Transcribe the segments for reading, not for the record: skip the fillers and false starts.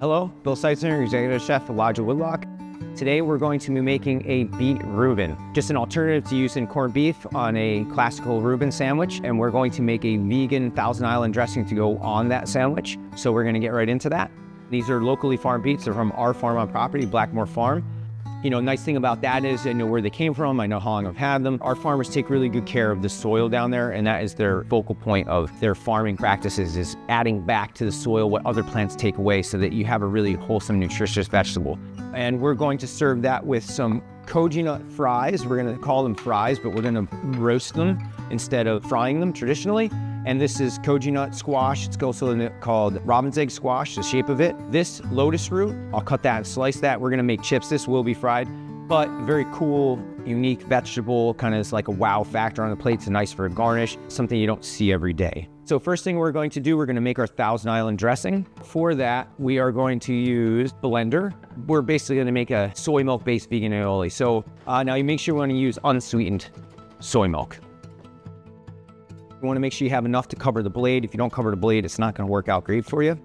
Hello, Bill Seitzner, Executive Chef at Lodge of Woodloch. Today we're going to be making a Beet Reuben, just an alternative to using corned beef on a classical Reuben sandwich, and we're going to make a vegan Thousand Island dressing to go on that sandwich. So we're going to get right into that. These are locally farmed beets. They're from our farm on property, Blackmore Farm. You know, nice thing about that is I know where they came from. I know how long I've had them. Our farmers take really good care of the soil down there, and that is their focal point of their farming practices, is adding back to the soil what other plants take away so that you have a really wholesome, nutritious vegetable. And we're going to serve that with some koji nut fries. We're going to call them fries, but we're going to roast them instead of frying them traditionally. And this is koji nut squash. It's also called robin's egg squash, the shape of it. This lotus root, I'll cut that and slice that. We're gonna make chips. This will be fried, but very cool, unique vegetable, kind of like a wow factor on the plate. It's nice for a garnish, something you don't see every day. So first thing we're going to do, we're gonna make our Thousand Island dressing. For that, we are going to use blender. We're basically gonna make a soy milk-based vegan aioli. So now you make sure you wanna use unsweetened soy milk. You want to make sure you have enough to cover the blade. If you don't cover the blade, it's not going to work out great for you.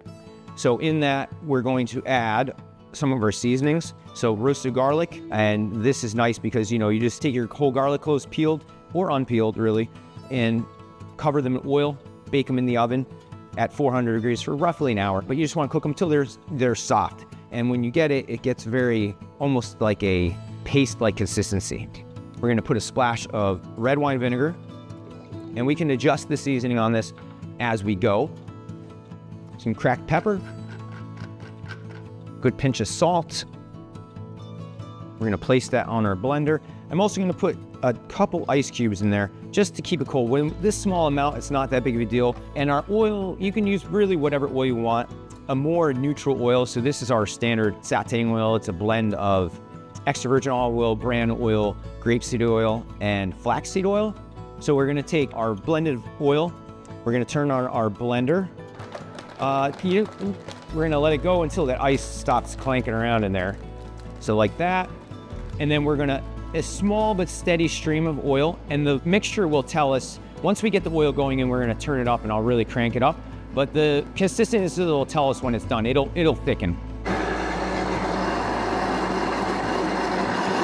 So in that, we're going to add some of our seasonings. So roasted garlic, and this is nice because, you know, you just take your whole garlic cloves, peeled or unpeeled really, and cover them in oil, bake them in the oven at 400 degrees for roughly an hour. But you just want to cook them till they're soft. And when you get it, it gets very, almost like a paste-like consistency. We're going to put a splash of red wine vinegar, and we can adjust the seasoning on this as we go. Some cracked pepper, good pinch of salt. We're gonna place that on our blender. I'm also gonna put a couple ice cubes in there just to keep it cold. When this small amount, it's not that big of a deal. And our oil, you can use really whatever oil you want. A more neutral oil, so this is our standard sauteing oil. It's a blend of extra virgin olive oil, bran oil, grapeseed oil, and flaxseed oil. So we're gonna take our blended oil, we're gonna turn on our blender. We're gonna let it go until that ice stops clanking around in there. So like that. And then we're gonna, a small but steady stream of oil, and the mixture will tell us, once we get the oil going in, we're gonna turn it up and I'll really crank it up. But the consistency will tell us when it's done. It'll thicken.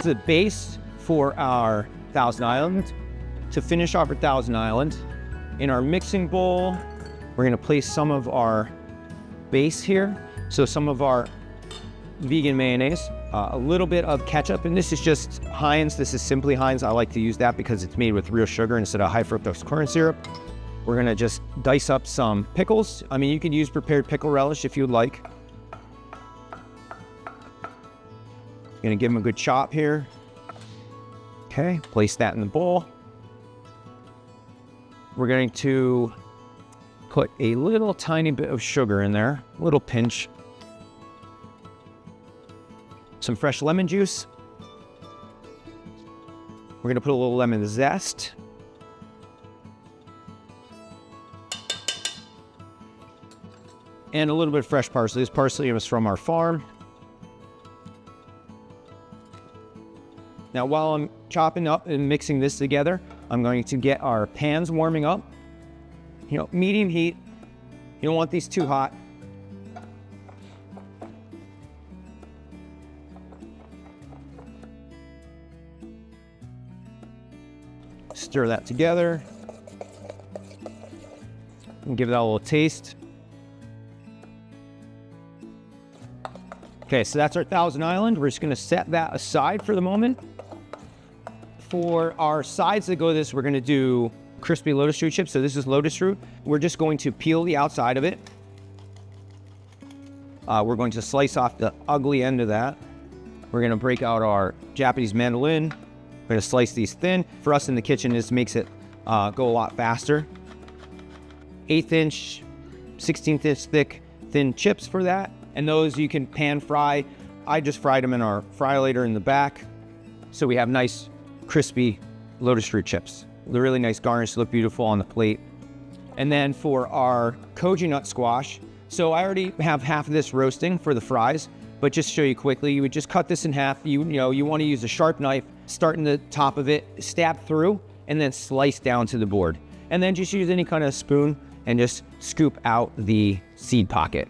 The base for our Thousand Island. To finish off our Thousand Island, in our mixing bowl, we're gonna place some of our base here. So some of our vegan mayonnaise, a little bit of ketchup, and this is just Heinz. This is simply Heinz. I like to use that because it's made with real sugar instead of high fructose corn syrup. We're gonna just dice up some pickles. I mean, you can use prepared pickle relish if you'd like. Gonna give them a good chop here. Okay, place that in the bowl. We're going to put a little tiny bit of sugar in there, a little pinch. Some fresh lemon juice. We're going to put a little lemon zest. And a little bit of fresh parsley. This parsley was from our farm. Now, while I'm chopping up and mixing this together, I'm going to get our pans warming up. You know, medium heat. You don't want these too hot. Stir that together. And give that a little taste. Okay, so that's our Thousand Island. We're just gonna set that aside for the moment. For our sides that go with this, we're gonna do crispy lotus root chips. So this is lotus root. We're just going to peel the outside of it. We're going to slice off the ugly end of that. We're gonna break out our Japanese mandolin. We're gonna slice these thin. For us in the kitchen, this makes it go a lot faster. 1/8 inch, 16th inch thick, thin chips for that. And those you can pan fry. I just fried them in our fryolator in the back. So we have nice, crispy lotus root chips. They're really nice garnish, look beautiful on the plate. And then for our koji nut squash, so I already have half of this roasting for the fries, but just to show you quickly, you would just cut this in half. You want to use a sharp knife, start in the top of it, stab through, and then slice down to the board. And then just use any kind of spoon and just scoop out the seed pocket.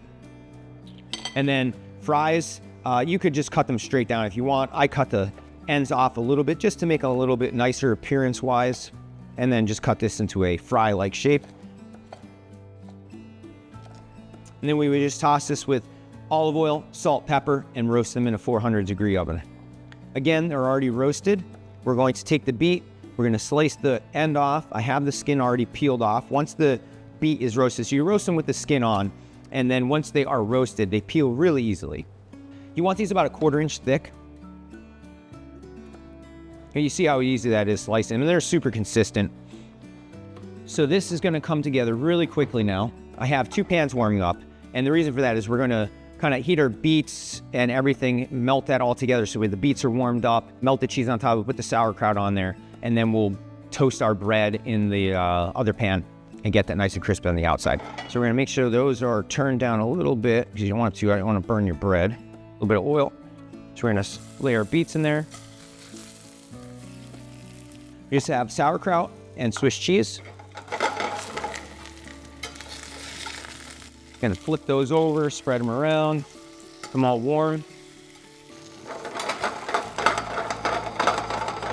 And then fries, you could just cut them straight down if you want. I cut the ends off a little bit just to make it a little bit nicer appearance-wise. And then just cut this into a fry-like shape. And then we would just toss this with olive oil, salt, pepper, and roast them in a 400-degree oven. Again, they're already roasted. We're going to take the beet. We're going to slice the end off. I have the skin already peeled off. Once the beet is roasted, so you roast them with the skin on, and then once they are roasted, they peel really easily. You want these about a 1/4 inch thick. Here you see how easy that is slicing, and they're super consistent. So this is going to come together really quickly now. I have 2 pans warming up, and the reason for that is we're going to kind of heat our beets and everything, melt that all together. So when the beets are warmed up, melt the cheese on top, we'll put the sauerkraut on there, and then we'll toast our bread in the other pan and get that nice and crispy on the outside. So we're gonna make sure those are turned down a little bit because you don't want to, I don't want to burn your bread. A little bit of oil. So we're gonna lay our beets in there. We just have sauerkraut and Swiss cheese. Gonna flip those over, spread them around, get them all warm.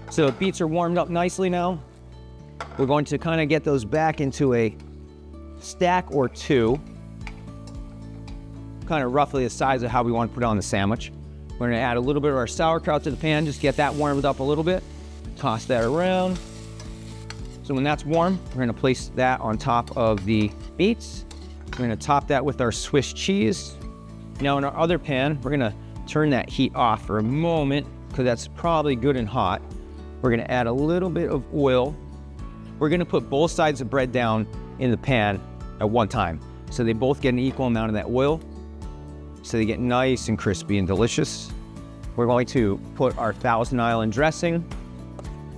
So the beets are warmed up nicely now. We're going to kind of get those back into a stack or 2, kind of roughly the size of how we want to put it on the sandwich. We're gonna add a little bit of our sauerkraut to the pan, just get that warmed up a little bit. Toss that around. So when that's warm, we're gonna place that on top of the beets. We're gonna top that with our Swiss cheese. Now in our other pan, we're gonna turn that heat off for a moment because that's probably good and hot. We're gonna add a little bit of oil. We're gonna put both sides of bread down in the pan at one time, so they both get an equal amount of that oil, so they get nice and crispy and delicious. We're going to put our Thousand Island dressing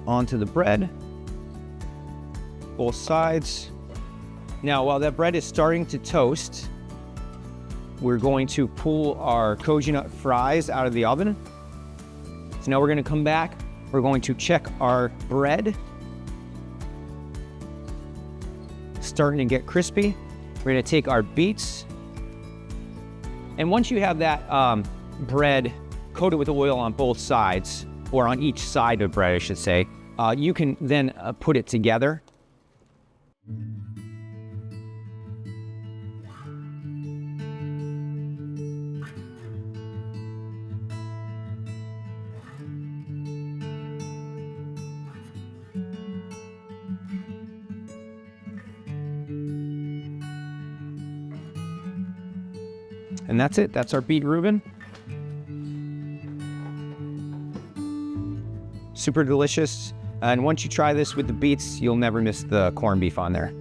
onto the bread, both sides. Now, while that bread is starting to toast, we're going to pull our koji nut fries out of the oven. So now we're gonna come back, we're going to check our bread. Starting to get crispy. We're gonna take our beets. And once you have that bread coated with oil on both sides, or on each side of bread, I should say, you can then put it together. And that's it, that's our Beet Reuben. Super delicious. And once you try this with the beets, you'll never miss the corned beef on there.